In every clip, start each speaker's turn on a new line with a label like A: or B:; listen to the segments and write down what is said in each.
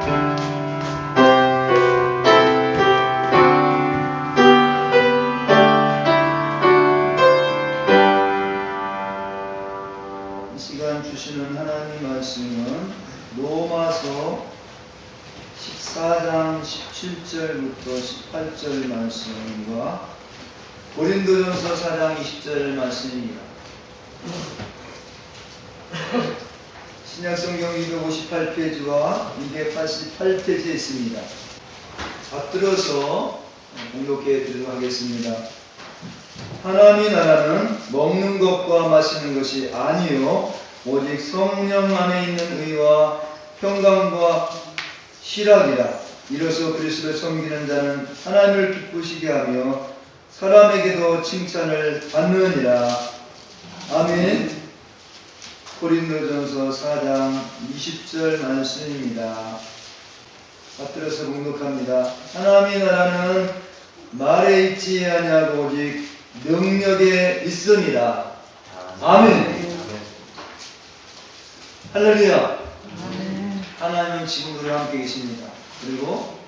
A: 이 시간 주시는 하나님 말씀은 로마서 14장 17절부터 18절 말씀과 고린도전서 4장 20절 말씀입니다. 신약성경 258페이지와 288페이지에 있습니다. 받들어서 공독해 드리도록 하겠습니다. 하나님의 나라는 먹는 것과 마시는 것이 아니요 오직 성령 안에 있는 의와 평강과 실학이라. 이로써 그리스도를 섬기는 자는 하나님을 기쁘시게 하며 사람에게도 칭찬을 받느니라. 아멘. 고린도전서 4장 20절 말씀입니다. 받들어서 공독합니다. 하나님의 나라는 말에 있지 아니하고 오직 능력에 있습니다. 아멘. 할렐루야. 하나님은 지금도 함께 계십니다. 그리고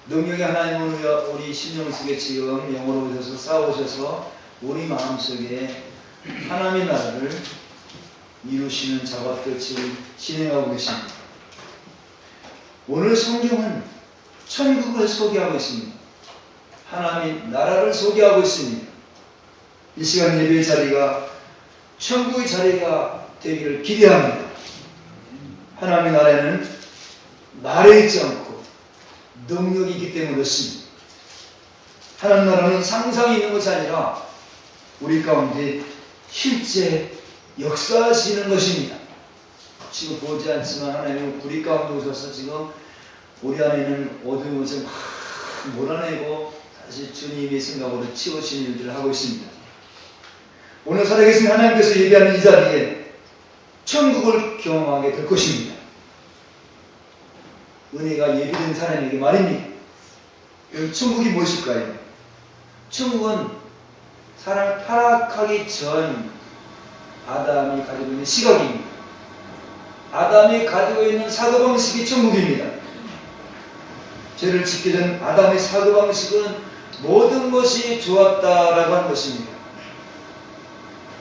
A: 능력의 하나님은 우리 심령 속에 지금 영으로 오셔서 싸우셔서 우리 마음속에 하나님의 나라를 이루시는 작업들을 진행하고 계십니다. 오늘 성경은 천국을 소개하고 있습니다. 하나님의 나라를 소개하고 있습니다. 이 시간 예배의 자리가 천국의 자리가 되기를 기대합니다. 하나님의 나라에는 말에 있지 않고 능력이 있기 때문에 그렇습니다. 하나님 나라는 상상이 있는 것이 아니라 우리 가운데 실제 역사하시는 것입니다. 지금 보지 않지만 하나님은 우리 가운데 오셔서 지금 우리 안에 있는 어두운 것을 막 몰아내고 다시 주님의 생각으로 치우치는 일들을 하고 있습니다. 오늘 살아계신 하나님께서 예배하는 이 자리에 천국을 경험하게 될 것입니다. 은혜가 예비된 사람에게 말입니다. 여러분, 천국이 무엇일까요? 천국은 사람 타락하기 전 아담이 가지고 있는 시각입니다. 아담이 가지고 있는 사고방식이 천국입니다. 죄를 짓기 전 아담의 사고방식은 모든 것이 좋았다라고 하는 것입니다.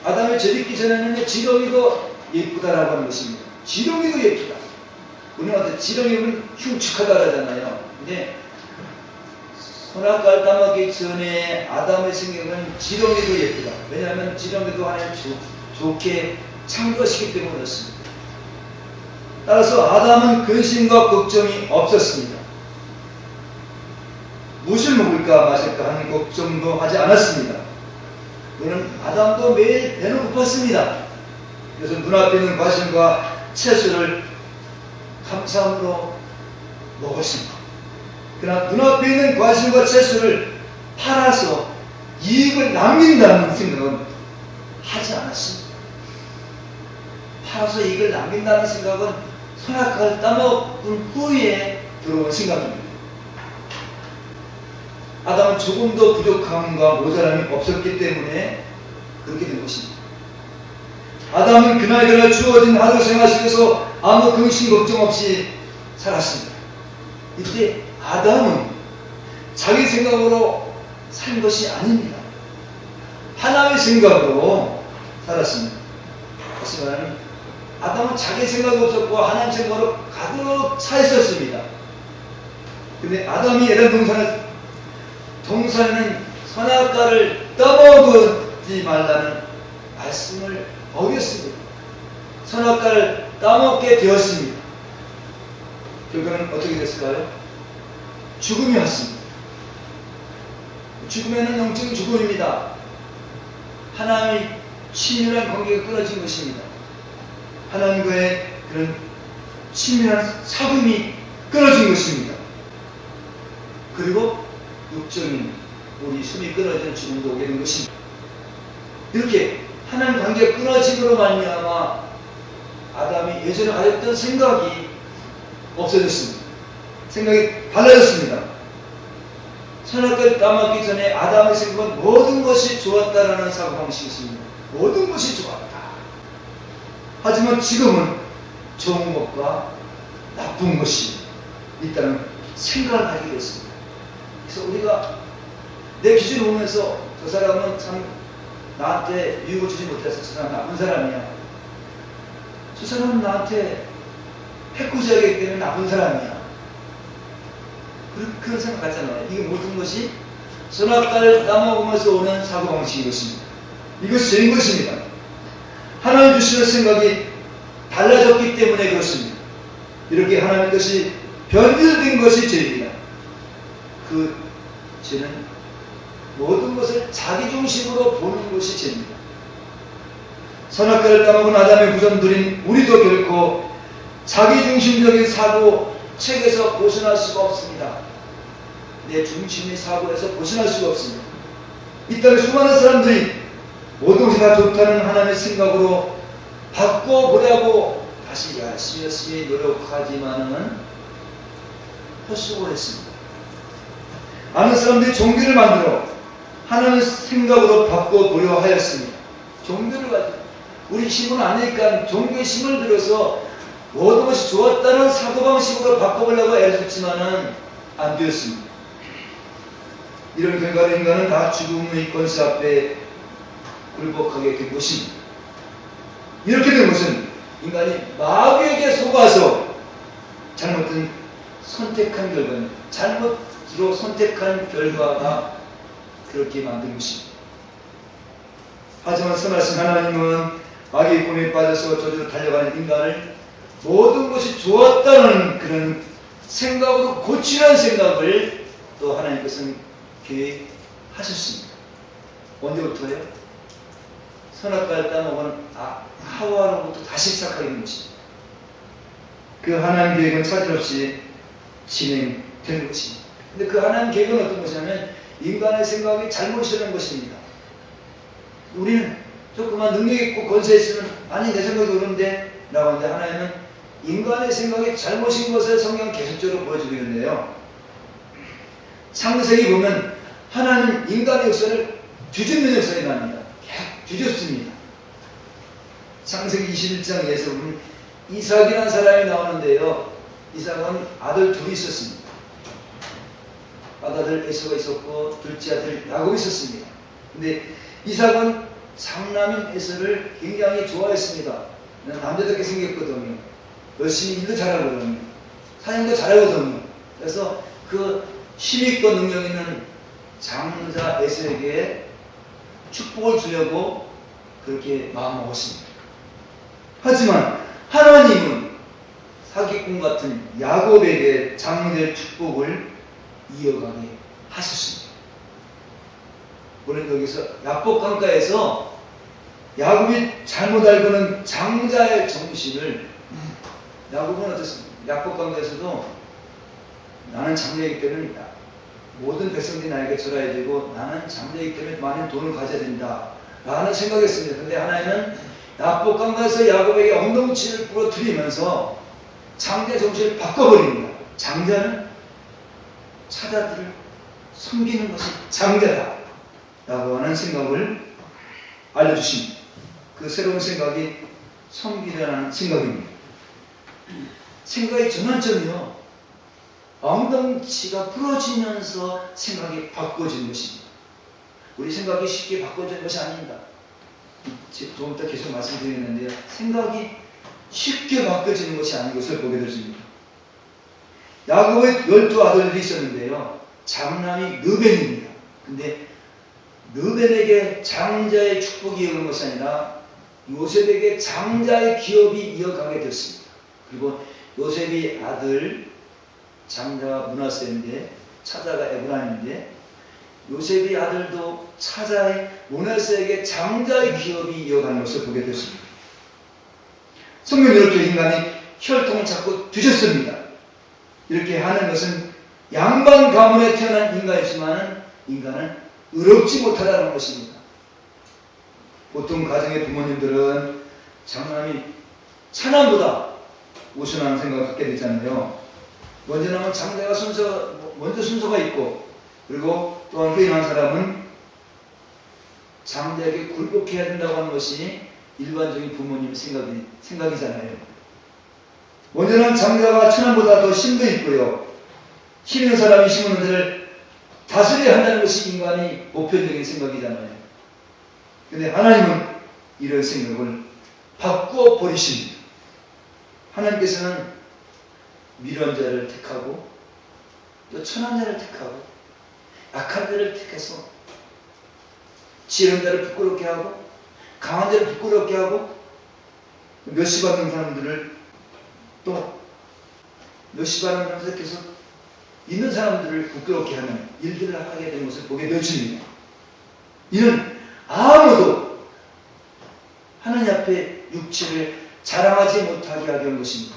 A: 아담이 죄 짓기 전에는 지렁이도 예쁘다라고 하는 것입니다. 지렁이도 예쁘다. 우리한테 지렁이는 흉측하다 그러잖아요. 근데 선악과를 따먹기 전에 아담의 생각은 지렁이도 예쁘다. 왜냐하면 지렁이도 하나님 좋게 창조시기 때문에 그렇습니다. 따라서 아담은 근심과 걱정이 없었습니다. 무엇을 먹을까 마실까 하는 걱정도 하지 않았습니다. 그는 아담도 매일 배는 고팠습니다. 그래서 눈앞에 있는 과실과 채소를 감사함으로 먹었습니다. 그러나 눈앞에 있는 과실과 채소를 팔아서 이익을 남긴다는 생각은 하지 않았습니다. 팔아서 이익을 남긴다는 생각은 선악과를 따먹은 후에 들어온 생각입니다. 아담은 조금도 부족함과 모자람이 없었기 때문에 그렇게 된 것입니다. 아담은 그날그날 주어진 하루 생활 속에서 아무 근심 걱정 없이 살았습니다. 이때 아담은 자기 생각으로 산 것이 아닙니다. 하나님의 생각으로 살았습니다. 다시 말하면 아담은 자기 생각이 없었고 하나님 생각으로 가득 차 있었습니다. 근데 아담이 에덴 동산에는 선악과를 따먹지 말라는 말씀을 어겼습니다. 선악과를 따먹게 되었습니다. 결과는 어떻게 됐을까요? 죽음이 왔습니다. 죽음에는 영적인 죽음입니다. 하나님의 친밀한 관계가 끊어진 것입니다. 하나님과의 그런 친밀한 사귐이 끊어진 것입니다. 그리고 육적인 우리 숨이 끊어지는 죽음도 오게 된 것입니다. 이렇게 하나님 관계가 끊어짐으로 말미암아 아담이 예전에 가졌던 생각이 없어졌습니다. 생각이 달라졌습니다. 선악과를 따먹기 전에 아담의 생각은 모든 것이 좋았다라는 사고방식이었습니다. 모든 것이 좋았다. 하지만 지금은 좋은 것과 나쁜 것이 있다는 생각을 가지게 됐습니다. 그래서 우리가 내 기준을 보면서 저 사람은 참 나한테 유익을 주지 못해서 저 사람은 나쁜 사람이야. 저 사람은 나한테 해코지하기 때문에 나쁜 사람이야. 그런 생각 같잖아요. 이게 모든 것이 선악과를 따먹으면서 오는 사고방식인 것입니다. 이것이 죄인 것입니다. 하나님 주시는 생각이 달라졌기 때문에 그렇습니다. 이렇게 하나님 것이 변질된 것이 죄입니다. 그 죄는 모든 것을 자기 중심으로 보는 것이 죄입니다. 선악과를 따먹은 아담의 후손들인 우리도 결코 자기 중심적인 사고 책에서 벗어날 수가 없습니다. 내 중심의 사고에서 벗어날 수가 없습니다. 이 땅에 수많은 사람들이 모든 것이 다 좋다는 하나님의 생각으로 바꿔보려고 다시 열심히 노력하지만은 헛수고를 했습니다. 많은 사람들이 종교를 만들어 하나님의 생각으로 바꿔보려 하였습니다. 종교를 가지고 우리 힘은 아니니까 종교의 힘을 들어서 모든 것이 좋았다는 사고방식으로 바꿔보려고 애를 썼지만은 안 되었습니다. 이런 결과로 인간은 다 죽음의 권세 앞에 굴복하게 된 것입니다. 이렇게 된 것은 인간이 마귀에게 속아서 잘못된 선택한 결과입니다. 잘못으로 선택한 결과가 그렇게 만든 것입니다. 하지만 선하신 하나님은 마귀의 꿈에 빠져서 저주로 달려가는 인간을 모든 것이 좋았다는 그런 생각으로 고치라는 생각을 또 하나님께서는 계획하셨습니다. 언제부터요? 선악과를 따먹은 하와로부터 다시 시작하게 된 것입니다. 그 하나님 계획은 차질없이 진행된 것입니다. 근데 그 하나님 계획은 어떤 것이냐면 인간의 생각이 잘못이라는 것입니다. 우리는 조금만 능력 있고 권세 있으면 아니 내 생각이 옳은데 라고 하는데 하나님은 인간의 생각이 잘못인 것을 성경 계속적으로 보여주고 있는데요. 창세기 보면 하나님 인간의 역사를 뒤집는 역사가 납니다. 뒤집습니다. 창세기 21장에서 보면 이삭이라는 사람이 나오는데요. 이삭은 아들 둘이 있었습니다. 아들 에서가 있었고 둘째 아들 야곱이 있었습니다. 근데 이삭은 장남인 에서를 굉장히 좋아했습니다. 남자답게 생겼거든요. 열심히 일도 잘하거든요. 사냥도 잘하거든요. 그래서 그 힘있고 능력 있는 장자 에서에게 축복을 주려고 그렇게 마음먹었습니다. 하지만 하나님은 사기꾼 같은 야곱에게 장자의 축복을 이어가게 하셨습니다. 우리는 여기서 야복강가에서 야곱이 잘못 알고는 장자의 정신을 야곱은 어떻습니까? 야복강가에서도 나는 장자이기 때문에 모든 백성들이 나에게 절해야 되고 나는 장자이기 때문에 많은 돈을 가져야 된다 라는 생각이었습니다. 근데 하나님은 야복강가에서 야곱에게 엉덩치를 부러뜨리면서 장자 정신을 바꿔버립니다. 장자는 사자들을 섬기는 것이 장자다 라고 하는 생각을 알려주십니다. 그 새로운 생각이 섬기라는 생각입니다. 생각의 전환점이요. 엉덩치가 부러지면서 생각이 바꿔지는 것입니다. 우리 생각이 쉽게 바꿔지는 것이 아닙니다. 조금 더 계속 말씀드리겠는데요. 생각이 쉽게 바꿔지는 것이 아닌 것을 보게 되십니다. 야곱의 12아들들이 있었는데요. 장남이 르벤입니다. 근데 르벤에게 장자의 축복이 이어간 것이 아니라 요셉에게 장자의 기업이 이어가게 되었습니다. 그리고 요셉의 아들 장자가 므낫세인데 차자가 에브라임인데 요셉의 아들도 차자의 므낫세에게 장자의 기업이 이어가는 것을 보게 되었습니다. 성경은 이렇게 인간이 혈통을 자꾸 뒤졌습니다. 이렇게 하는 것은 양반 가문에 태어난 인간이지만 인간은 의롭지 못하다는 것입니다. 보통 가정의 부모님들은 장남이 차남보다 우선하는 생각을 갖게 되잖아요. 먼저 나면 장자가 먼저 순서가 있고 그리고 또한 부인한 사람은 장자에게 굴복해야 된다고 하는 것이 일반적인 부모님의 생각이잖아요. 온전한 장자가 천한보다 더 힘도 있고요. 힘 있는 사람이 힘 있는 데를 다스려야 한다는 것이 인간이 보편적인 생각이잖아요. 근데 하나님은 이런 생각을 바꾸어 버리십니다. 하나님께서는 미련한 자를 택하고 또 천한 자를 택하고 악한 자를 택해서 지혜로운 자를 부끄럽게 하고 강한 자를 부끄럽게 하고 멸시 받는 사람들을 또 멸시 받는 사람들 택해서 있는 사람들을 부끄럽게 하는 일들을 하게 되는 것을 보게 되어집니다. 이는 아무도 하나님 앞에 육체를 자랑하지 못하게 하게 한 것입니다.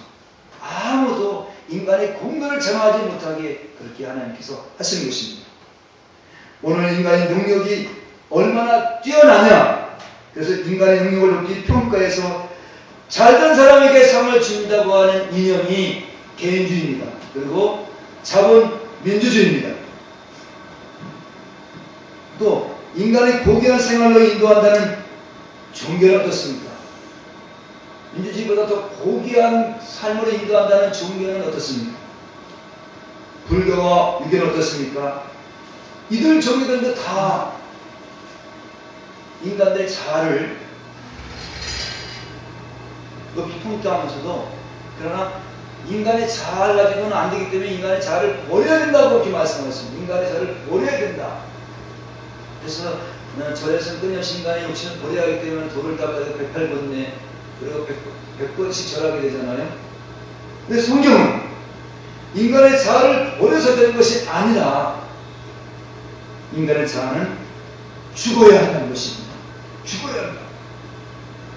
A: 아무도 인간의 공로를 자랑하지 못하게 그렇게 하나님께서 하시는 것입니다. 오늘 인간의 능력이 얼마나 뛰어나냐. 그래서 인간의 능력을 높이 평가해서 잘된 사람에게 상을 준다고 하는 이념이 개인주의입니다. 그리고 자본민주주의입니다. 또 인간의 고귀한 생활로 인도한다는 종교는 어떻습니까? 민주주의보다 더 고귀한 삶으로 인도한다는 종교는 어떻습니까? 불교와 유교는 어떻습니까? 이들 종교들도 다 인간들의 자아를 높이 평가하면서도 그러나 인간의 자아를 가지고는 안 되기 때문에 인간의 자아를 버려야 된다고 그렇게 말씀하셨습니다. 인간의 자아를 버려야 된다. 그래서 절에서는 끊임없이 인간의 욕심을 버려야 하기 때문에 돌을 닦아서 108번에 그리고 100번씩 절하게 되잖아요. 근데 성경은 인간의 자아를 버려서 되는 것이 아니라 인간의 자아는 죽어야 한다는 것입니다. 죽어야 한다.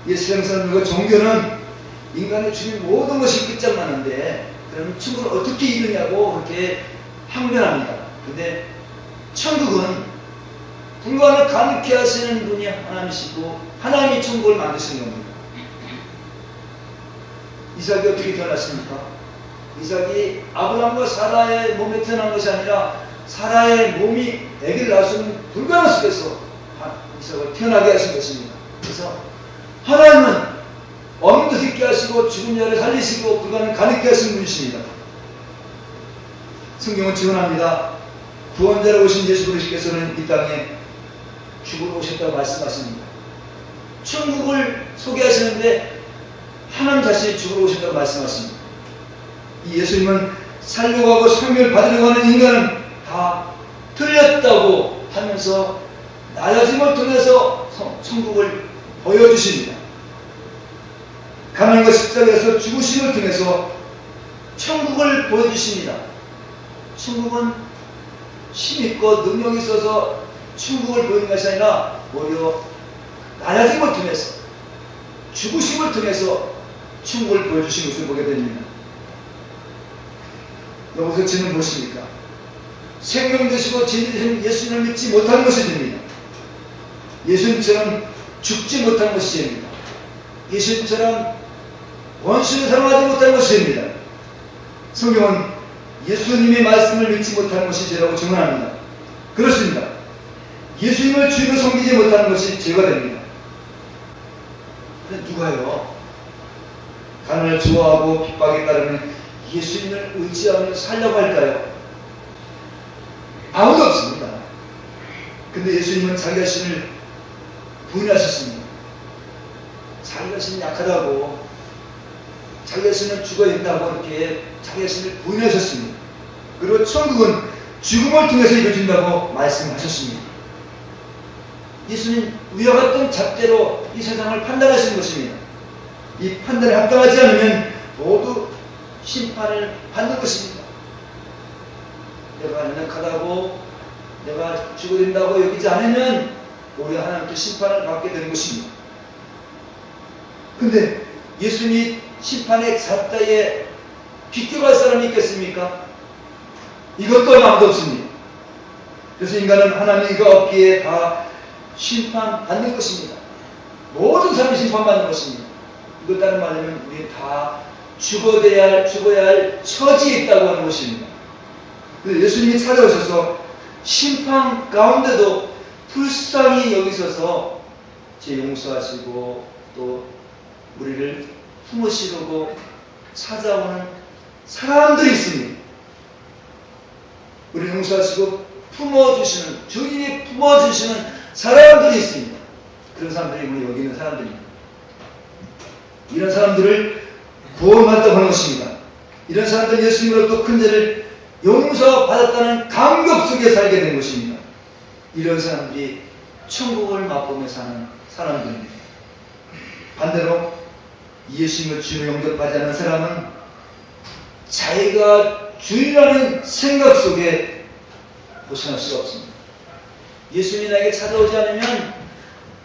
A: 세상사람들과 종교는 인간의 죽인 모든 것이 끝장나는데 그럼 천국을 어떻게 이루냐고 그렇게 항변합니다. 근데 천국은 불가능을 가능케 하시는 분이 하나님이시고 하나님이 천국을 만드신 겁니다. 이삭이 어떻게 태어났습니까? 이삭이 아브라함과 사라의 몸에 태어난 것이 아니라 사라의 몸이 아기를 낳을 수 있는 불가능 속에서 이삭을 태어나게 하신 것입니다. 그래서 하나님은 없는 것 있게 하시고 죽은 자를 살리시고 불가능을 가능케 하신 분이십니다. 성경은 증언합니다. 구원자로 오신 예수 그리스도께서는 이 땅에 죽으러 오셨다고 말씀하십니다. 천국을 소개하시는데 하나님 자신이 죽으러 오셨다고 말씀하십니다. 이 예수님은 살려고 하고 생명을 받으려고 하는 인간은 다 틀렸다고 하면서 낮아짐을 통해서 천국을 보여주십니다. 가난과 십자가에서 죽으심을 통해서 천국을 보여주십니다. 천국은 힘있고 능력이 있어서 천국을 보이는 것이 아니라 오히려 낮아짐을 통해서 죽으심을 통해서 천국을 보여주신 것을 보게 됩니다. 여기서 저는 무엇입니까? 생명 되시고 진리 되신 예수님을 믿지 못하는 것이 됩니다. 예수님처럼 죽지 못한 것이 됩니다. 예수님처럼 원수를 사랑하지 못한 것이 됩니다. 성경은 예수님의 말씀을 믿지 못하는 것이 죄라고 증언합니다. 그렇습니다. 예수님을 주로 섬기지 못하는 것이 죄가 됩니다. 그런데 누가요? 가난을 좋아하고 핍박에 따르면 예수님을 의지하며 살려고 할까요? 아무도 없습니다. 근데 예수님은 자기 자신을 부인하셨습니다. 자기 자신이 약하다고 자기 자신은 죽어야 된다고 이렇게 자기 자신을 부인하셨습니다. 그리고 천국은 죽음을 통해서 이루어진다고 말씀하셨습니다. 예수님 위와 같은 잣대로 이 세상을 판단하시는 것입니다. 이 판단에 합당하지 않으면 모두 심판을 받는 것입니다. 내가 연약하다고 내가 죽어야 된다고 여기지 않으면 오히려 하나님께 심판을 받게 되는 것입니다. 근데 예수님이 심판의 잣대에 비껴갈 사람이 있겠습니까? 이것도 아무도 없습니다. 그래서 인간은 하나님과 없기에 다 심판받는 것입니다. 모든 사람이 심판받는 것입니다. 이것 다른 말하면 우리 다 죽어야 할 처지에 있다고 하는 것입니다. 그래서 예수님이 찾아오셔서 심판 가운데도 불쌍히 여기셔서 제 용서하시고 또 우리를 품으시고 찾아오는 사람들이 있습니다. 우리 용서하시고 품어주시는, 주님이 품어주시는 사람들이 있습니다. 그런 사람들이 우리 여기 있는 사람들입니다. 이런 사람들을 구원받았다고 하는 것입니다. 이런 사람들은 예수님으로부터 큰 죄를 용서받았다는 감격 속에 살게 된 것입니다. 이런 사람들이 천국을 맛보며 사는 사람들입니다. 반대로 예수님을 주로 영접하지 않는 사람은 자기가 주인이라는 생각 속에 벗어날 수가 없습니다. 예수님이 나에게 찾아오지 않으면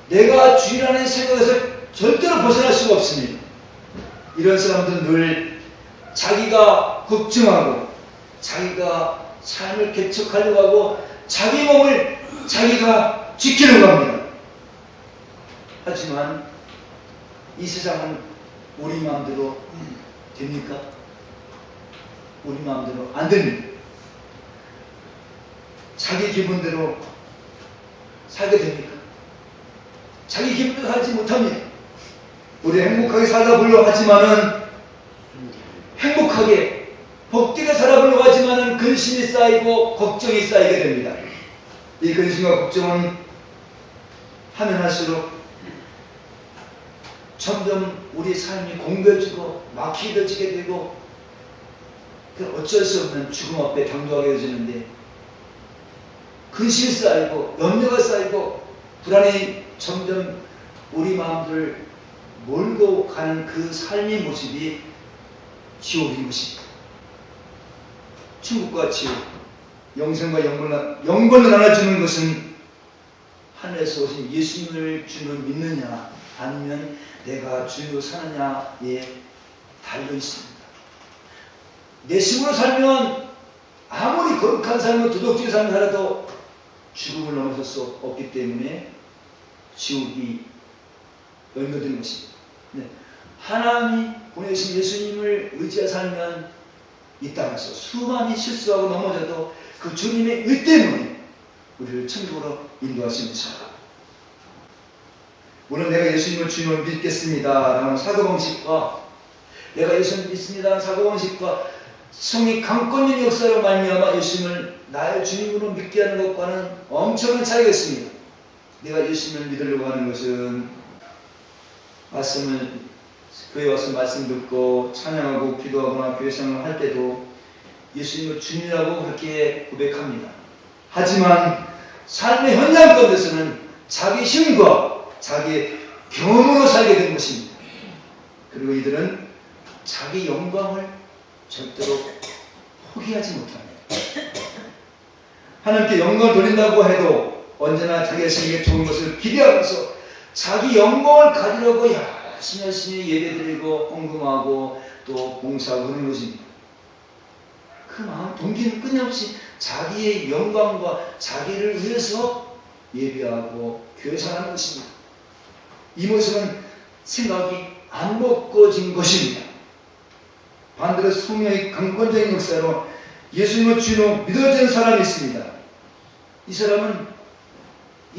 A: 내가 주인이라는 생각에서 절대로 벗어날 수가 없습니다. 이런 사람들은 늘 자기가 걱정하고 자기가 삶을 개척하려고 하고 자기 몸을 자기가 지키려고 합니다. 하지만 이 세상은 우리 마음대로 됩니까? 우리 마음대로 안 됩니다. 자기 기분대로 살게 됩니까? 자기 기분대로 살지 못합니다. 우리 행복하게 살다 보려고 하지만은 행복하게 복되게 살아보려고 하지만은 근심이 쌓이고 걱정이 쌓이게 됩니다. 이 근심과 걱정은 하면 할수록 점점 우리 삶이 공고해지고 막히어지게 되고 어쩔 수 없는 죽음 앞에 당도하게 되어지는데 근심이 쌓이고 염려가 쌓이고 불안이 점점 우리 마음들을 몰고 가는 그 삶의 모습이 지옥인 것입니다. 천국과 지옥, 영생과 영권을 나눠주는 것은 하늘에서 오신 예수님을 주로 믿느냐 아니면 내가 주로 사느냐에 달려 있습니다. 내 식으로 살면 아무리 거룩한 삶을 도덕주의 삶을 살아도 죽음을 넘어설 수 없기 때문에 지옥이 연결되는 것입니다. 네. 하나님이 보내신 예수님을 의지하 살면 이 땅에서 수많이 실수하고 넘어져도 그 주님의 의 때문에 우리를 천국으로 인도하시는 것입니다. 물론 내가 예수님을 주님을 믿겠습니다 라는 사고방식과 내가 예수님을 믿습니다 라는 사고방식과 성의 강권적 역사로 말미암아 예수님을 나의 주님으로 믿게 하는 것과는 엄청난 차이가 있습니다. 내가 예수님을 믿으려고 하는 것은 교회 와서 말씀 듣고 찬양하고 기도하거나 교회 생활을 할 때도 예수님을 주님이라고 그렇게 고백합니다. 하지만 삶의 현장 가운데서는 자기 힘과 자기 경험으로 살게 된 것입니다. 그리고 이들은 자기 영광을 절대로 포기하지 못합니다. 하나님께 영광을 돌린다고 해도 언제나 자기 자신에게 좋은 것을 기대하면서 자기 영광을 가지려고 열심히 예배드리고 헌금하고 또 봉사하고 하는 것입니다. 그 마음 동기는 끊임없이 자기의 영광과 자기를 위해서 예배하고 교회생활하는 것입니다. 이 모습은 생각이 안 먹고진 것입니다. 반대로 성령의 강권적인 역사로 예수님을 주로 믿어지는 사람이 있습니다. 이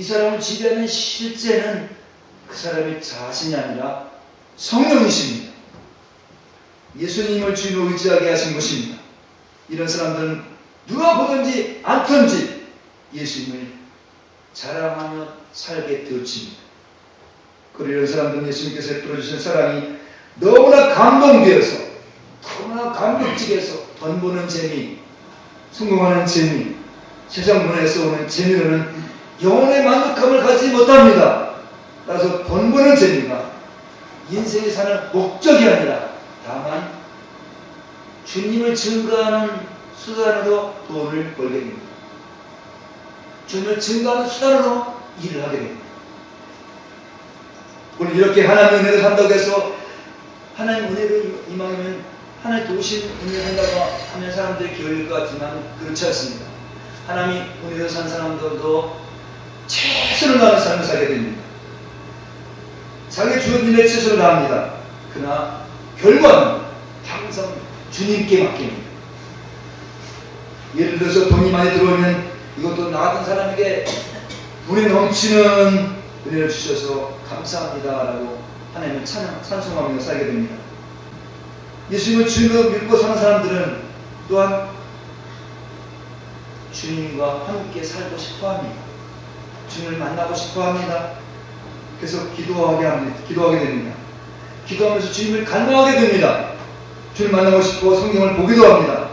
A: 사람을 지배하는 실제는 그 사람의 자신이 아니라 성령이십니다. 예수님을 주로 의지하게 하신 것입니다. 이런 사람들은 누가 보든지 않든지 예수님을 자랑하며 살게 되어집니다. 그리고 이런 사람들은 예수님께서 베풀어주신 사랑이 너무나 감동되어서 너무나 감격적이어서 돈 버는 재미, 성공하는 재미, 세상 문화에서 오는 재미로는 영혼의 만족감을 가지지 못합니다. 따라서 돈 버는 재미가 인생에 사는 목적이 아니라 다만 주님을 증거하는 수단으로 돈을 벌게 됩니다. 주님을 증거하는 수단으로 일을 하게 됩니다. 우리 이렇게 하나님의 은혜를 산다고 해서 하나님 은혜를 임하면 하나님 도우신 은혜를 한다고 하면 사람들이 기울일 것 같지만 그렇지 않습니다. 하나님 은혜를 산 사람들도 최선을 다하는 삶을 살게 됩니다. 자기 주어진 일에 최선을 다합니다. 그러나 결과는 항상 주님께 맡깁니다. 예를 들어서 돈이 많이 들어오면 이것도 나 같은 사람에게 물에 넘치는 은혜를 주셔서 감사합니다 라고 하나님을 찬송하며 살게 됩니다. 예수님을 주님으로 믿고 사는 사람들은 또한 주님과 함께 살고 싶어 합니다. 주님을 만나고 싶어 합니다. 그래서 기도하게 됩니다. 기도하면서 주님을 갈망하게 됩니다. 주님 만나고 싶고 성경을 보기도 합니다.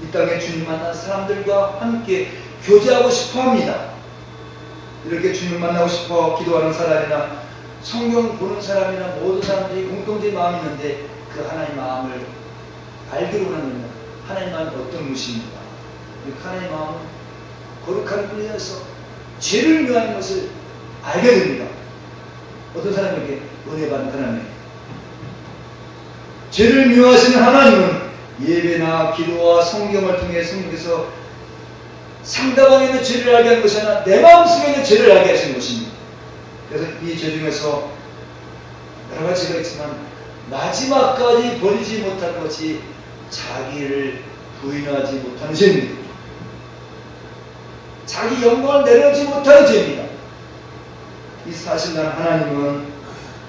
A: 이 땅에 주님 만난 사람들과 함께 교제하고 싶어 합니다. 이렇게 주님을 만나고 싶어 기도하는 사람이나 성경 보는 사람이나 모든 사람들이 공통된 마음이 있는데 그 하나님 마음을 알기로 하는 하나님 마음은 어떤 것입니까? 하나님 마음은 거룩한 분이어서 죄를 위한 것을 알게 됩니다. 어떤 사람에게 은혜 받는 하나님, 죄를 미워하시는 하나님은 예배나 기도와 성경을 통해 성경에서 상대방에 있는 죄를 알게 하는 것이 아니라 내 마음속에 있는 죄를 알게 하시는 것입니다. 그래서 이 죄 중에서 여러 가지가 있지만 마지막까지 버리지 못하는 것이 자기를 부인하지 못하는 죄입니다. 자기 영광을 내려놓지 못하는 죄입니다. 이 사실난 하나님은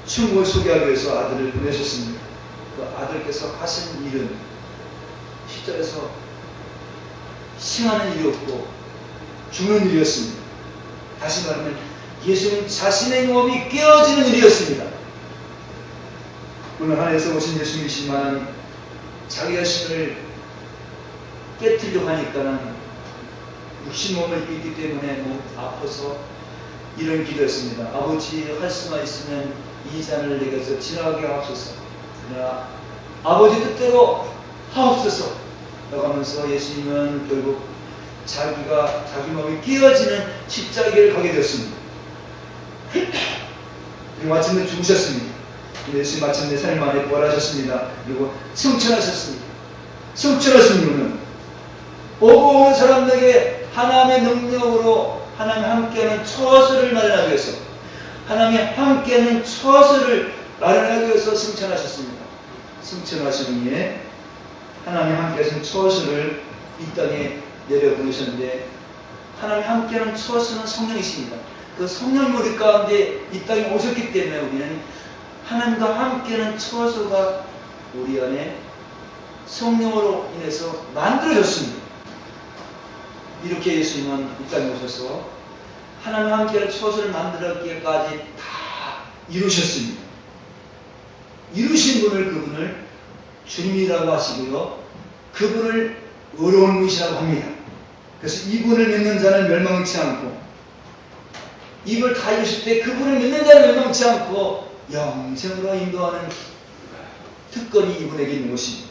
A: 천국을 소개하기 위해서 아들을 보내셨습니다. 그 아들께서 하신 일은 10절에서 싱하는 일이었고 죽는 일이었습니다. 다시 말하면 예수님 자신의 몸이 깨어지는 일이었습니다. 오늘 하늘에서 오신 예수님이시지만 자기 자신을 깨뜨리려고 하니까는 육신 몸을 입기 때문에 너무 아파서 이런 기도였습니다. 아버지 할 수만 있으면 이 잔을 내게서 지나가게 하옵소서. 그러나 아버지 뜻대로 하옵소서 라고 하면서 예수님은 결국 자기 몸이 끼어지는 십자가를 가게 되었습니다. 그리고 마침내 죽으셨습니다. 예수님 마침내 3일 만에 부활하셨습니다. 그리고 승천하셨습니다. 승천하신 이유는 오고 오는 사람들에게 하나님의 능력으로 하나님 함께하는 처소를 마련하기 위해서, 하나님이 함께하는 처소를 마련하기 위해서 승천하셨습니다. 승천하신 후에 하나님 함께하신 처소를 이 땅에 내려보내셨는데, 하나님 함께하는 처소는 성령이십니다. 그 성령이 우리 가운데 이 땅에 오셨기 때문에 우리는 하나님과 함께하는 처소가 우리 안에 성령으로 인해서 만들어졌습니다. 이렇게 예수님은 이 땅에 오셔서 하나님과 함께하는 처소를 만들었기까지 다 이루셨습니다. 이루신 그분을 주님이라고 하시고요, 그분을 의로운 분이시라고 합니다. 그래서 이분을 믿는 자는 멸망치 않고, 이분을 다 이루실 때 그분을 믿는 자는 멸망치 않고 영생으로 인도하는 특권이 이분에게 있는 것입니다.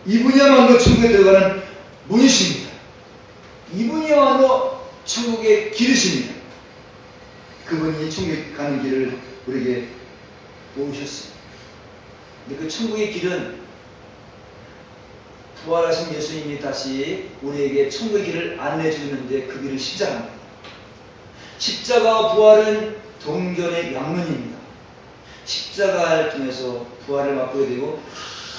A: 이분이야말로 천국에 들어가는 문이십니다. 이분이야말로 천국의 길이십니다. 그분이 천국에 가는 길을 우리에게 보이셨습니다. 근데 그 천국의 길은 부활하신 예수님이 다시 우리에게 천국의 길을 안내해 주는데 그 길은 십자가입니다. 십자가와 부활은 동전의 양면입니다. 십자가를 통해서 부활을 맛보게 되고,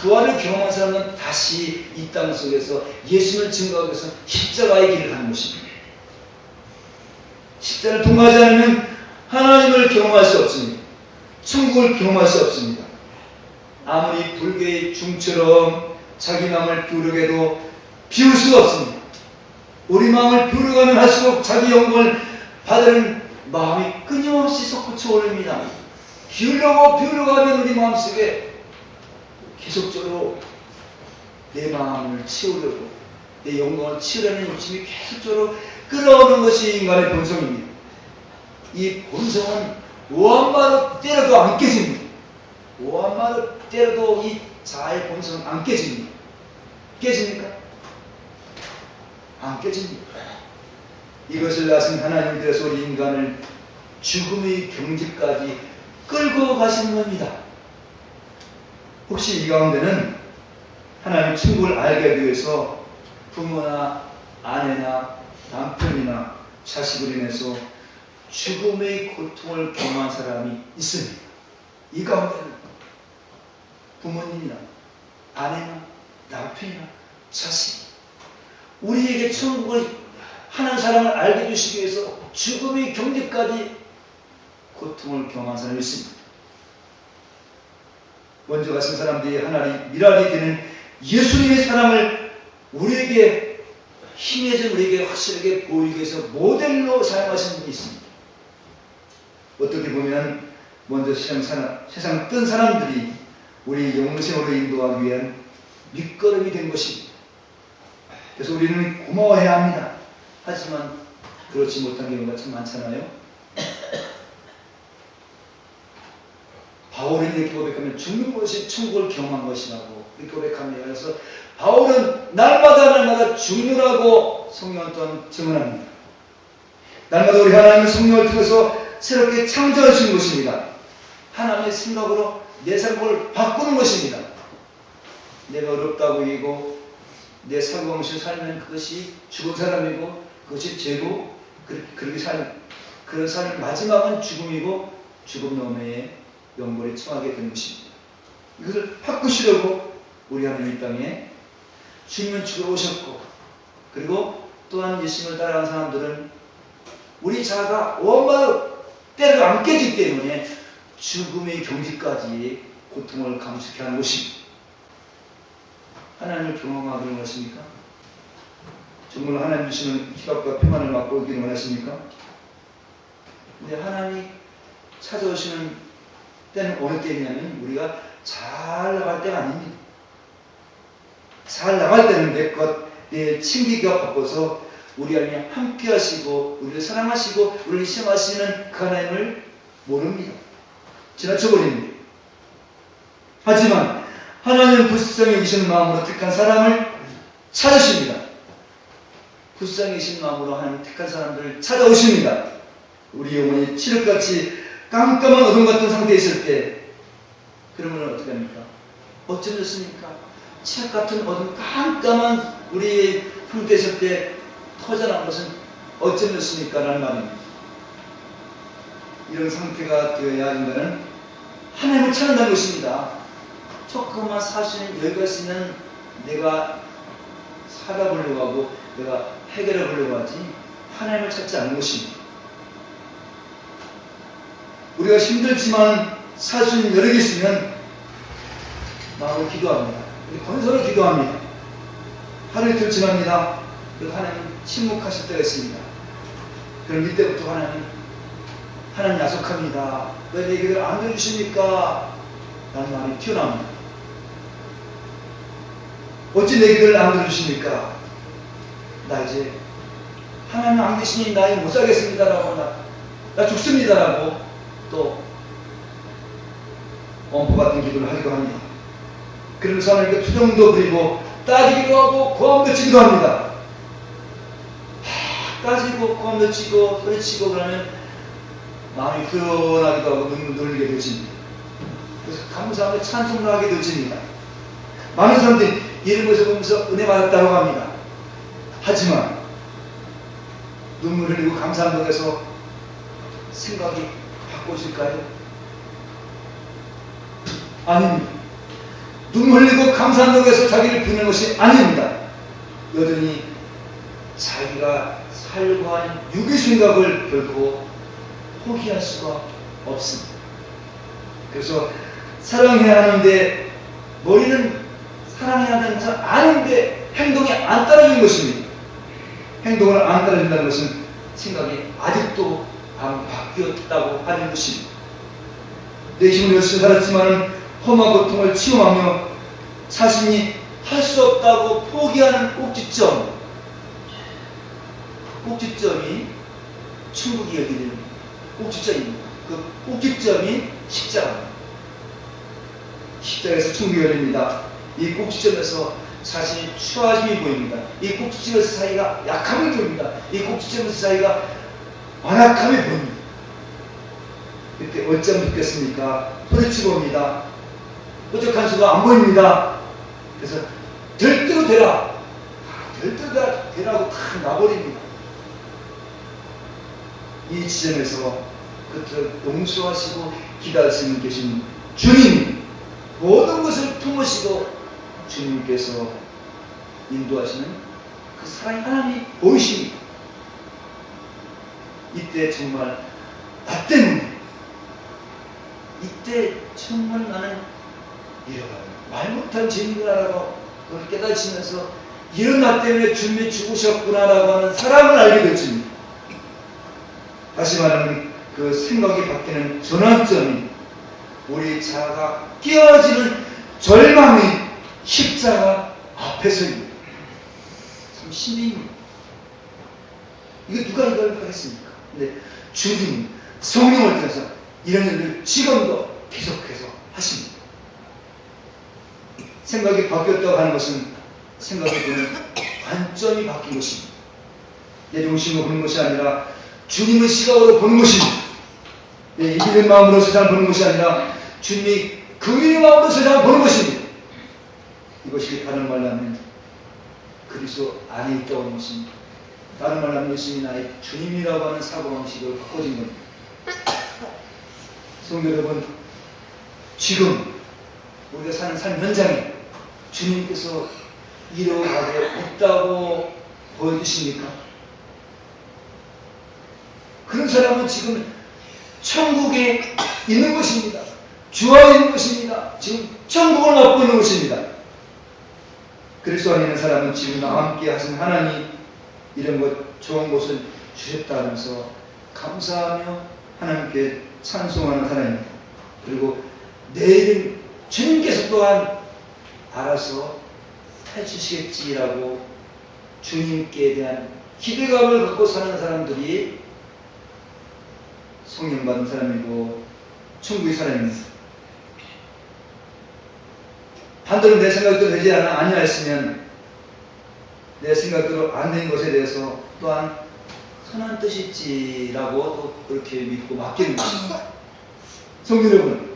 A: 부활을 경험한 사람은 다시 이 땅 속에서 예수님을 증거하기 위해서 십자가의 길을 가는 것입니다. 십자가를 통과하지 않으면 하나님을 경험할 수 없습니다. 천국을 경험할 수 없습니다. 아무리 불교의 중처럼 자기 마음을 비우려고 해도 비울 수가 없습니다. 우리 마음을 비우려고 하면 할수록 자기 영광을 받으는 마음이 끊임없이 솟구쳐 오릅니다. 비우려고 하면 우리 마음속에 계속적으로 내 마음을 치우려고, 내 영광을 치우려는 욕심이 계속적으로 끌어오는 것이 인간의 본성입니다. 이 본성은 오한마로 때려도 안 깨집니다. 오한마로 때려도 이 자아의 본성은 안 깨집니다. 깨집니까? 안 깨집니다. 이것을 아신 하나님께서 우리 인간을 죽음의 경지까지 끌고 가신 겁니다. 혹시 이 가운데는 하나님 천국을 알게 하기 위해서 부모나 아내나 남편이나 자식으로 인해서 죽음의 고통을 경험한 사람이 있습니다. 이 가운데는 부모님이나 아내나 남편이나 자식, 우리에게 천국을 하는 사람을 알게 해주시기 위해서 죽음의 경지까지 고통을 경험한 사람이 있습니다. 먼저 가신 사람들이 하나님 미랄이 되는 예수님의 사랑을 우리에게 힘해진 우리에게 확실하게 보이기 위해서 모델로 사용하신 분이 있습니다. 어떻게 보면 먼저 세상 뜬 사람들이 우리 영생으로 인도하기 위한 밑거름이 된 것입니다. 그래서 우리는 고마워해야 합니다. 하지만 그렇지 못한 경우가 참 많잖아요. 바울은 이렇게 고백하면 죽는 것이 천국을 경험한 것이라고 이렇게 고백합니다. 그래서 바울은 날마다 죽느라고 성령을 또한 증언합니다. 날마다 우리 하나님의 성령을 통해서 새롭게 창조하시는 것입니다. 하나님의 생각으로 내 삶을 바꾸는 것입니다. 내가 어렵다고 여기고 내 사고방식을 살면 그것이 죽은 사람이고 그것이 죄고 그런 삶의 마지막은 죽음이고 죽음 너머에 영벌에 처하게 된 것입니다. 이것을 바꾸시려고 우리 하나님 이 땅에 주님은 죽어 오셨고 그리고 또한 예수님을 따라간 사람들은 우리 자아가 원망 때를 안 깨지기 때문에 죽음의 경지까지 고통을 감수케 하는 것입니다. 하나님을 경험하기를 원하십니까? 정말 하나님 주시는 희락과 평안을 맛보기를 원하십니까? 근데 하나님이 찾아오시는 때는 어느 때냐면 우리가 잘 나갈 때가 아닙니다. 잘 나갈 때는 내 친기가 바꿔서 우리 안에 함께 하시고 우리를 사랑하시고 우리를 시험하시는 그 하나님을 모릅니다. 지나쳐버립니다. 하지만 하나님은 불쌍히 여기시는 마음으로 택한 사람을 찾으십니다. 불쌍히 여기시는 마음으로 하나님 택한 사람들을 찾아오십니다. 우리 영혼이 칠흑같이 깜깜한 어둠 같은 상태에 있을 때 그러면 어떻게 합니까? 어쩜 좋습니까? 칠흑 같은 어둠 깜깜한 우리 상태에 있을 때 터져난 것은 어쩜 좋습니까? 라는 말입니다. 이런 상태가 되어야 인간은 하나님을 찾는다는 것입니다. 조금만 사실은 여유가 있으면 내가 살아보려고 하고 내가 해결해 보려고 하지 하나님을 찾지 않는 것입니다. 우리가 힘들지만 살 수 있는 여력이 있으면 마음을 기도합니다. 건설을 기도합니다. 하루 이틀 지납니다. 그리고 하나님 침묵하실 때가 있습니다. 그럼 이때부터 하나님 약속합니다. 왜 내 기도를 안 들어주십니까? 라는 말이 튀어나옵니다. 어찌 내 기도를 안 들어주십니까? 나 이제 하나님 안 계시니 나 이제 못 살겠습니다 라고 나 죽습니다 라고 또 원포 같은 기도를 하기도 합니다. 그러면서 하나님께 투정도 부리고 따지기도 하고 고함도 치기도 합니다. 따지고 고함도 치고 소리치고 그러면 마음이 불안하기도 하고 눈물 흘리게 되어집니다. 그래서 감사하며 찬송을 하게 되어집니다. 많은 사람들이 이런 것을 보면서 은혜 받았다고 합니다. 하지만 눈물 흘리고 감사한 것에서 생각이 바꿔질까요? 아닙니다. 눈물 흘리고 감사한 것에서 자기를 부는 것이 아닙니다. 여전히 자기가 살고 한 육의 생각을 결코 포기할 수가 없습니다. 그래서 사랑해야 하는데 머리는 사랑해야 하는 줄 아는데 행동이 안 따라주는 것입니다. 행동을 안 따라준다는 것은 생각이 아직도 안 바뀌었다고 하는 것입니다. 내 힘을 열심히 살았지만 험한 고통을 치유하며 자신이 할 수 없다고 포기하는 꼭지점이 천국이 열리는 꼭지점입니다. 그 꼭지점이 십자가입니다. 십자가에서 천국이 열립니다. 이 꼭지점에서 자신이 추하심이 보입니다. 이 꼭지점에서 자기가 약함을 보입니다. 이 꼭지점에서 자기가 완악함이 보입니다. 그때 어쩜 좋겠습니까? 소리치고 옵니다. 부족한 수가 안 보입니다. 그래서 절대로 되라. 절대로 되라고 탁 놔버립니다. 이 지점에서 그것을 용서하시고 기다리시는 계신 주님, 모든 것을 품으시고 주님께서 인도하시는 그 사랑의 하나님이 보이십니다. 이때 정말 나 때문에 이때 정말 나는 잃어가요. 말 못한 죄인구나라고 그걸 깨닫으면서 이런 나 때문에 주님이 죽으셨구나라고 하는 사랑을 알게 되었습니다. 다시 말하면 그 생각이 바뀌는 전환점이 우리 자아가 깨어지는 절망의 십자가 앞에서입니다. 참 신비입니다. 이거 누가 이걸 하겠습니까? 근데 주님, 성령을 통해서 이런 일을 지금도 계속해서 하십니다. 생각이 바뀌었다고 하는 것은 생각에 드는 관점이 바뀐 것입니다. 내 중심으로 보는 것이 아니라 주님의 시각으로 보는 것입니다. 이기는 마음으로 세상을 보는 것이 아니라 주님이 긍휼의 마음으로 세상을 보는 것입니다. 이것이 다른 말로 하면 그리스도 안에 있다고 하는 것입니다. 다른 말로 하면 예수님이 나의 주님이라고 하는 사고방식으로 바꿔진 겁니다. 성도 여러분, 지금 우리가 사는 삶 현장에 주님께서 이루어가게 없다고 보여주십니까? 그런 사람은 지금 천국에 있는 것입니다. 주 안에 있는 것입니다. 지금 천국을 맛보고 있는 것입니다. 그리스도 안에 있는 사람은 지금 나와 함께 하신 하나님 이런 것 좋은 것을 주셨다면서 감사하며 하나님께 찬송하는 사람입니다. 그리고 내일은 주님께서 또한 알아서 해주시겠지라고 주님께 대한 기대감을 갖고 사는 사람들이 성령 받은 사람이고 천국의 사람입니다. 반대로 내 생각대로 되지 아니하였으면 내 생각대로 안 된 것에 대해서 또한 선한 뜻이지라고 또 그렇게 믿고 맡기는 것입니다. 성도 여러분,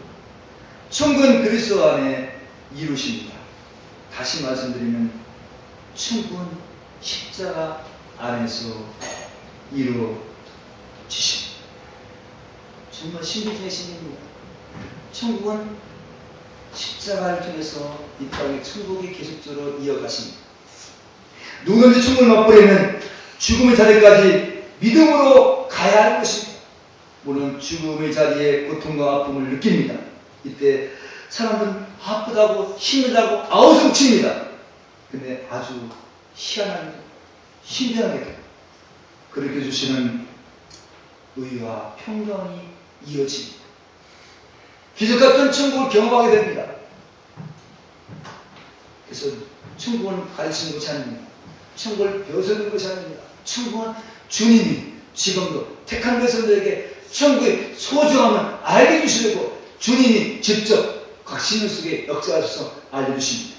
A: 천국은 그리스도 안에 이루십니다. 다시 말씀드리면 천국은 십자가 안에서 이루어지십니다. 정말 신비주의 신입니다. 천국은 십자가를 통해서 이 땅의 천국이 계속적으로 이어가십니다. 누구든지 천국을 맛보려면 죽음의 자리까지 믿음으로 가야 할 것입니다. 물론 죽음의 자리에 고통과 아픔을 느낍니다. 이때 사람들은 아프다고 힘들다고 아우성칩니다. 근데 아주 희한하게도 신비하게도 그렇게 주시는 의와 평강이 이어집니다. 기적 같은 천국을 경험하게 됩니다. 그래서 천국은 가르치는 것이 아닙니다. 천국을 배워서는 것이 아닙니다. 천국은 주님이 지금도 택한 백성들에게 천국의 소중함을 알게 해주시려고 주님이 직접 각 신문 속에 역사하셔서 알려주십니다.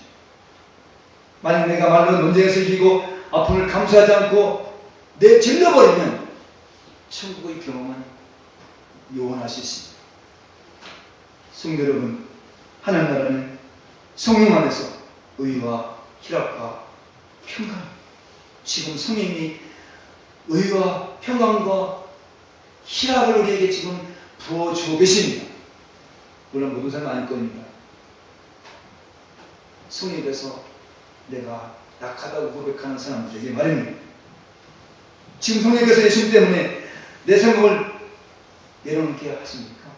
A: 만약 내가 말로 논쟁에서 이기고 아픔을 감수하지 않고 내 질러버리면 천국의 경험은 요원할 수 있습니다. 성도 여러분, 하나님 나라는 성령 안에서 의와 희락과 평강, 지금 성령이 의와 평강과 희락을 우리에게 지금 부어주고 계십니다. 물론 모든 사람은 아닐 겁니다. 성령께서 내가 약하다고 고백하는 사람들에게 말입니다. 지금 성령께서 예수님 때문에 내 생각을 내려놓게 하십니까?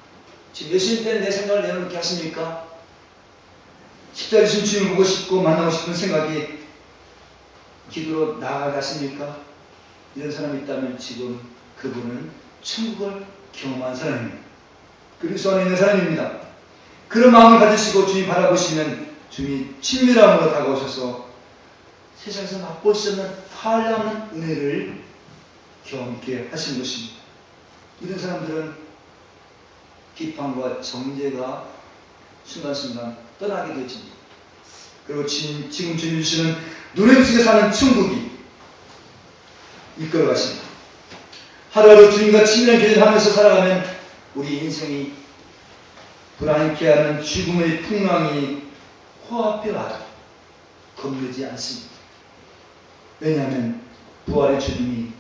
A: 지금 예수님 때문에 내 생각을 내려놓게 하십니까? 십자가에 주신 주님을 보고 싶고 만나고 싶은 생각이 기도로 나아가게 하십니까? 이런 사람이 있다면 지금 그분은 천국을 경험한 사람입니다. 그리스도 안에 있는 사람입니다. 그런 마음을 가지시고 주님 바라보시면 주님이 친밀함으로 다가오셔서 세상에서 맛볼 수 없는 한량한 은혜를 경험케 하신 것입니다. 이런 사람들은 비판과 정죄가 순간순간 떠나게 되어집니다. 그리고 지금 주님 주시는 눈에 속에 사는 천국이 이끌어가십니다. 하루하루 주님과 친밀한 교제하면서 살아가면 우리 인생이 불안케 하는 죽음의 풍랑이 코앞에 와도 겁내지 않습니다. 왜냐하면 부활의 주님이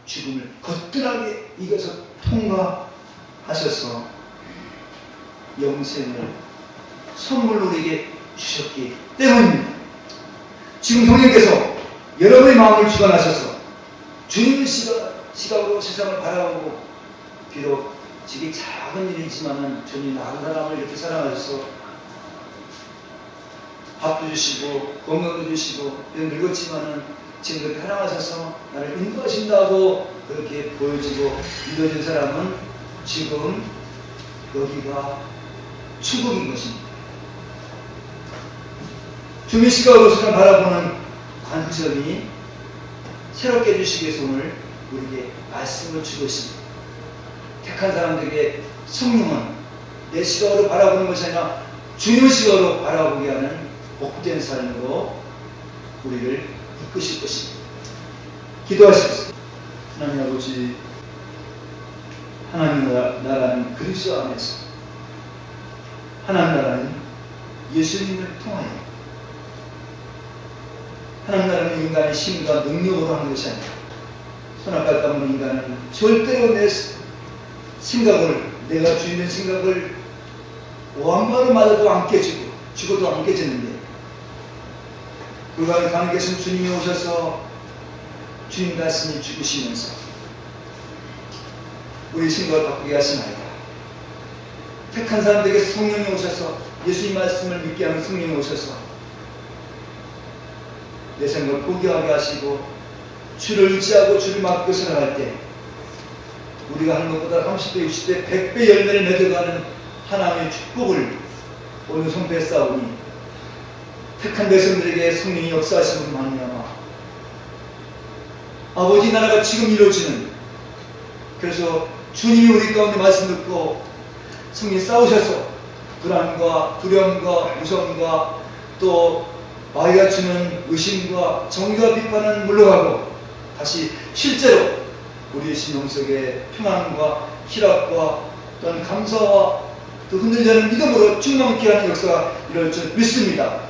A: 죽음을 거뜬하게 이겨서 통과하셔서 영생을 선물로 우리에게 주셨기 때문입니다. 지금 성령께서 여러분의 마음을 주관하셔서 주님의 시각으로 세상을 바라보고 비록 지극히 작은 일이지만은 주님 다른 사람을 이렇게 사랑하셔서 밥도 주시고 건강도 주시고 늙었지만은 지금 그렇게 사랑하셔서 나를 인도하신다고 그렇게 보여지고 믿어진 사람은 지금 여기가 천국인 것입니다. 주님 시각으로서는 바라보는 관점이 새롭게 해주시기 위해서 오늘 우리에게 말씀을 주고 있습니다. 택한 사람들에게 성령은 내 시각으로 바라보는 것이 아니라 주님의 시각으로 바라보게 하는 복된 삶으로 우리를 이끄실 것입니다. 기도하십시오. 하나님 아버지, 하나님 나라는 그리스도 안에서, 하나님 나라는 예수님을 통하여, 하나님 나라는 인간의 힘과 능력으로 하는 것이 아니라 선악과를 따먹는 인간은 절대로 내 생각을, 내가 주인된 생각을 왕마를 맞아도 안 깨지고 죽어도 안 깨지는데, 그가 하나님께서는 주님이 오셔서 주님 말씀이 죽으시면서 우리 생각을 바꾸게 하시나이다. 택한 사람들에게 성령이 오셔서 예수님 말씀을 믿게 하는 성령이 오셔서 내 생각을 포기하게 하시고 주를 의지하고 주를 맡고 살아갈 때 우리가 하는 것보다 30배, 60배, 100배 열매를 맺어가는 하나님의 축복을 오늘 선포했사오니 택한 백성들에게 성령이 역사하시는 말미암아 아버지 나라가 지금 이루어지는, 그래서 주님이 우리 가운데 말씀 듣고 성령이 싸우셔서 불안과 두려움과 무서움과 또 마귀가 주는 의심과 정죄와 비판은 물러가고 다시 실제로 우리의 심령 속에 평안과 희락과 또한 감사와 또 흔들지 않는 믿음으로 충만케 하는 역사가 이룰 줄 믿습니다.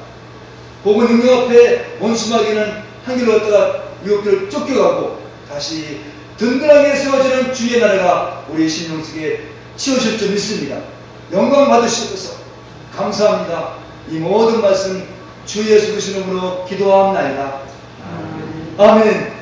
A: 복은 능력 앞에 원수마귀는 한 길로 갔다가 유혹들을 쫓겨가고 다시 든든하게 세워지는 주의 나라가 우리의 심령 속에 치워질 줄 믿습니다. 영광 받으시옵소서. 감사합니다. 이 모든 말씀 주 예수 그리스도 이름으로 기도하옵나이다. 아멘.